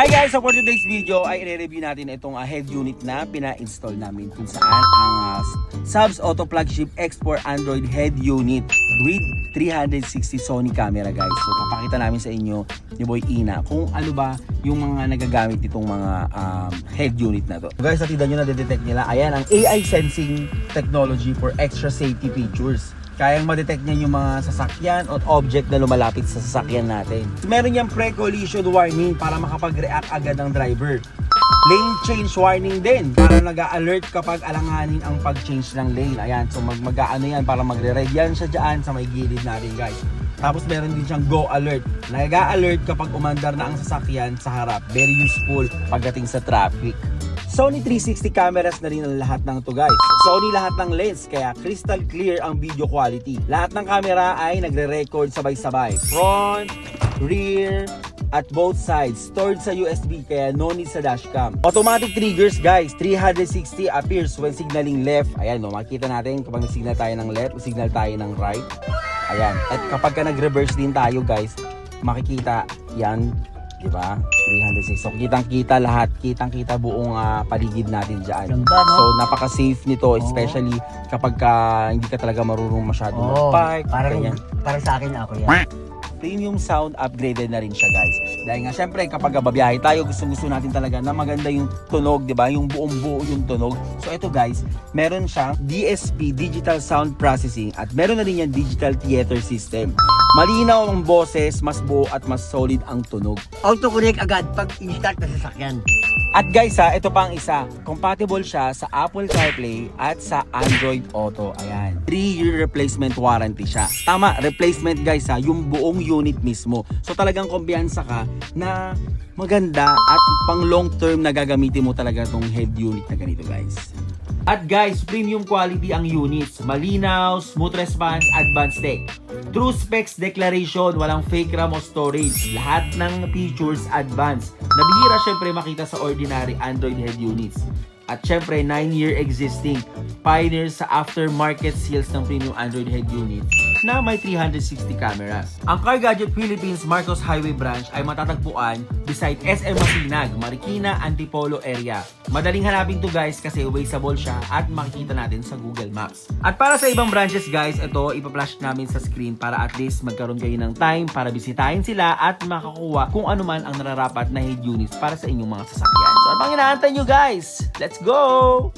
Hi guys! So for today's video ay i-review natin itong head unit na pina-install namin kung saan ang Subs Auto Flagship X4 Android head unit with 360 Sony camera guys. So papakita namin sa inyo ni Boy Ina kung ano ba yung mga nagagamit itong mga head unit na to. So guys, natidan nyo na detect nila. Ayan ang AI sensing technology for extra safety features. Kayang ma-detect niya yung mga sasakyan o object na lumalapit sa sasakyan natin. Meron niyang pre-collision warning para makapag-react agad ng driver. Lane change warning din para nag-a-alert kapag alanganin ang pag-change ng lane. Ayan, so mag-ano yan para magre-red yan siya dyan sa may gilid natin guys. Tapos meron din siyang go alert. Nag-a-alert kapag umandar na ang sasakyan sa harap. Very useful pagdating sa traffic. Sony 360 cameras na rin ang lahat ng to guys. Sony lahat ng lens kaya crystal clear ang video quality. Lahat ng camera ay nagre-record sabay-sabay. Front, rear, at both sides. Stored sa USB kaya no need sa dashcam. Automatic triggers guys. 360 appears when signaling left. Ayan no, makikita natin kapag nag-signal tayo ng left, signal tayo ng right. Ayan. At kapag ka nag-reverse din tayo guys, makikita yan. Diba? 360. So, kitang-kita lahat. Kitang-kita buong paligid natin dyan. Ganda, no? So, napaka-safe nito. Especially kapag hindi ka talaga marunong masyadong mag-park. Parang sa akin ako yan. Premium sound upgraded na rin siya guys. Dahil nga syempre kapag babiyahe tayo, gusto natin talaga na maganda yung tunog, 'di ba? Yung buong-buo yung tunog. So ito guys, meron siyang DSP, Digital Sound Processing, at meron na rin yung Digital Theater System. Malinaw ang boses, mas buo at mas solid ang tunog. Auto-connect agad pag i-start na sasakyan. At guys ito pa ang isa. Compatible siya sa Apple CarPlay at sa Android Auto. Ayan. 3-year replacement warranty siya. Tama, replacement guys yung buong unit mismo. So talagang kumpiyansa ka na maganda at pang long term na gagamitin mo talaga tong head unit na ganito guys. At guys, premium quality ang units. Malinaw, smooth response, advanced tech. True specs declaration, walang fake RAM o storage. Lahat ng features advanced. Nabihira syempre makita sa ordinary Android head units. At syempre, 9-year existing. Pioneer sa aftermarket sales ng premium Android head unit na may 360 cameras. Ang Car Gadget Philippines Marcos Highway Branch ay matatagpuan beside SM Masinag, Marikina, Antipolo area. Madaling hanapin to guys kasi wasteable siya at makikita natin sa Google Maps. At para sa ibang branches guys, ito ipa-flash namin sa screen para at least magkaroon kayo ng time para bisitahin sila at makakuha kung ano man ang nararapat na head units para sa inyong mga sasakyan. So ano pang inaantay nyo guys? Let's go!